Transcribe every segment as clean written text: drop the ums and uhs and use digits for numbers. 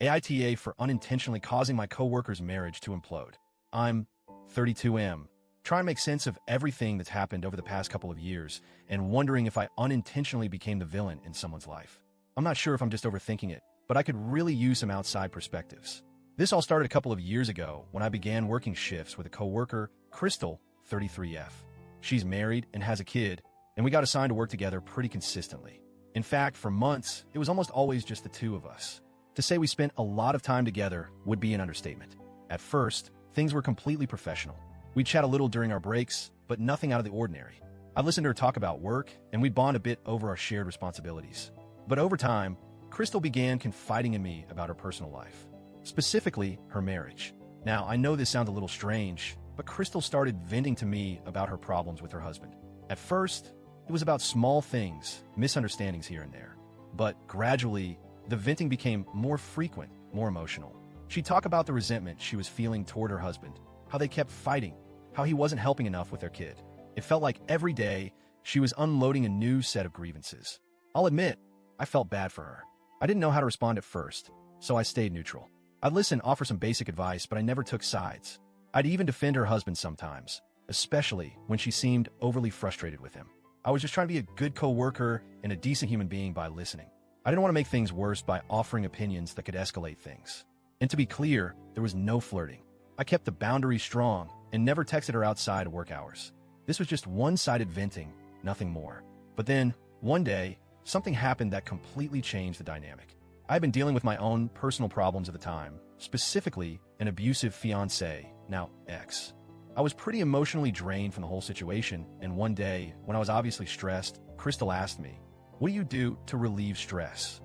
AITA for unintentionally causing my coworker's marriage to implode. I'm 32M, trying to make sense of everything that's happened over the past couple of years and wondering if I unintentionally became the villain in someone's life. I'm not sure if I'm just overthinking it, but I could really use some outside perspectives. This all started a couple of years ago when I began working shifts with a coworker, Crystal, 33F. She's married and has a kid, and we got assigned to work together pretty consistently. In fact, for months, it was almost always just the two of us. To say we spent a lot of time together would be an understatement. At first, things were completely professional. We'd chat a little during our breaks, but nothing out of the ordinary. I'd listen to her talk about work, and we'd bond a bit over our shared responsibilities. But over time, Crystal began confiding in me about her personal life, specifically her marriage. Now, I know this sounds a little strange, but Crystal started venting to me about her problems with her husband. At first, it was about small things, misunderstandings here and there. But gradually, the venting became more frequent, more emotional. She'd talk about the resentment she was feeling toward her husband, how they kept fighting, how he wasn't helping enough with their kid. It felt like every day she was unloading a new set of grievances. I'll admit, I felt bad for her. I didn't know how to respond at first, so I stayed neutral. I'd listen, offer some basic advice, but I never took sides. I'd even defend her husband sometimes, especially when she seemed overly frustrated with him. I was just trying to be a good coworker and a decent human being by listening. I didn't want to make things worse by offering opinions that could escalate things. And to be clear, there was no flirting. I kept the boundaries strong and never texted her outside of work hours. This was just one-sided venting, nothing more. But then, one day, something happened that completely changed the dynamic. I'd been dealing with my own personal problems at the time, specifically an abusive fiancé, now ex. I was pretty emotionally drained from the whole situation, and one day, when I was obviously stressed, Crystal asked me, "What do you do to relieve stress?"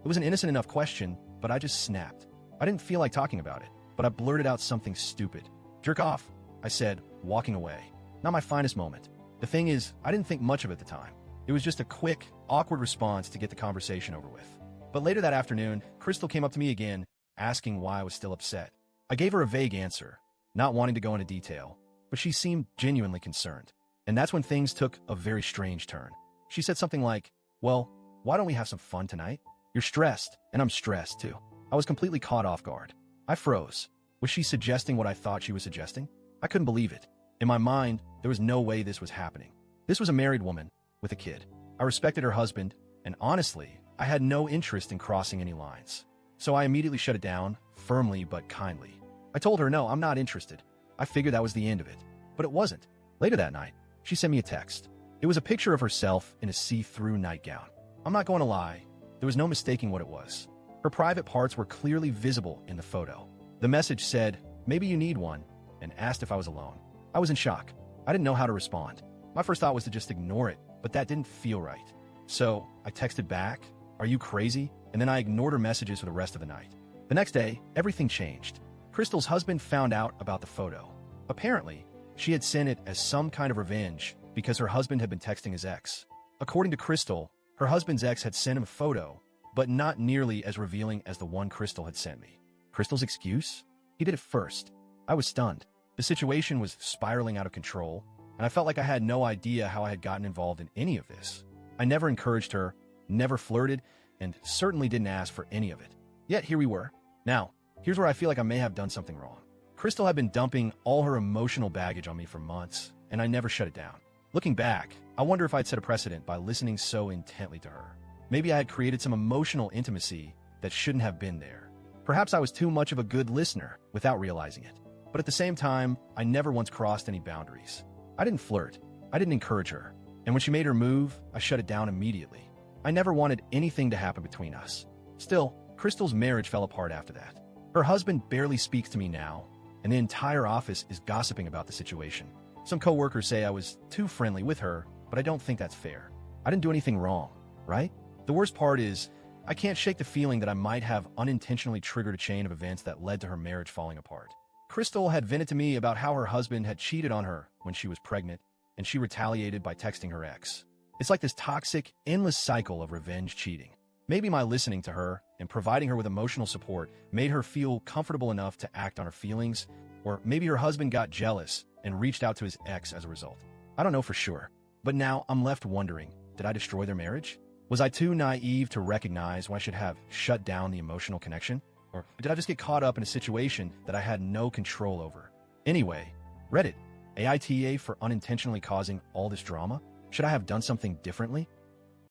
It was an innocent enough question, but I just snapped. I didn't feel like talking about it, but I blurted out something stupid. "Jerk off," I said, walking away. Not my finest moment. The thing is, I didn't think much of it at the time. It was just a quick, awkward response to get the conversation over with. But later that afternoon, Crystal came up to me again, asking why I was still upset. I gave her a vague answer, not wanting to go into detail, but she seemed genuinely concerned. And that's when things took a very strange turn. She said something like, "Well, why don't we have some fun tonight? You're stressed, and I'm stressed too." I was completely caught off guard. I froze. Was she suggesting what I thought she was suggesting? I couldn't believe it. In my mind, there was no way this was happening. This was a married woman with a kid. I respected her husband, and honestly, I had no interest in crossing any lines. So I immediately shut it down, firmly but kindly. I told her, no, I'm not interested. I figured that was the end of it. But it wasn't. Later that night, she sent me a text. It was a picture of herself in a see-through nightgown. I'm not going to lie, there was no mistaking what it was. Her private parts were clearly visible in the photo. The message said, "Maybe you need one," and asked if I was alone. I was in shock. I didn't know how to respond. My first thought was to just ignore it, but that didn't feel right. So I texted back, "Are you crazy?" And then I ignored her messages for the rest of the night. The next day, everything changed. Crystal's husband found out about the photo. Apparently, she had sent it as some kind of revenge because her husband had been texting his ex. According to Crystal, her husband's ex had sent him a photo, but not nearly as revealing as the one Crystal had sent me. Crystal's excuse? He did it first. I was stunned. The situation was spiraling out of control, and I felt like I had no idea how I had gotten involved in any of this. I never encouraged her, never flirted, and certainly didn't ask for any of it. Yet here we were. Now, here's where I feel like I may have done something wrong. Crystal had been dumping all her emotional baggage on me for months, and I never shut it down. Looking back, I wonder if I'd set a precedent by listening so intently to her. Maybe I had created some emotional intimacy that shouldn't have been there. Perhaps I was too much of a good listener without realizing it. But at the same time, I never once crossed any boundaries. I didn't flirt. I didn't encourage her. And when she made her move, I shut it down immediately. I never wanted anything to happen between us. Still, Crystal's marriage fell apart after that. Her husband barely speaks to me now, and the entire office is gossiping about the situation. Some coworkers say I was too friendly with her, but I don't think that's fair. I didn't do anything wrong, right? The worst part is, I can't shake the feeling that I might have unintentionally triggered a chain of events that led to her marriage falling apart. Crystal had vented to me about how her husband had cheated on her when she was pregnant, and she retaliated by texting her ex. It's like this toxic, endless cycle of revenge cheating. Maybe my listening to her and providing her with emotional support made her feel comfortable enough to act on her feelings, or maybe her husband got jealous and reached out to his ex as a result. I don't know for sure, but now I'm left wondering, did I destroy their marriage? Was I too naive to recognize when I should have shut down the emotional connection? Or did I just get caught up in a situation that I had no control over? Anyway, Reddit, AITA for unintentionally causing all this drama? Should I have done something differently?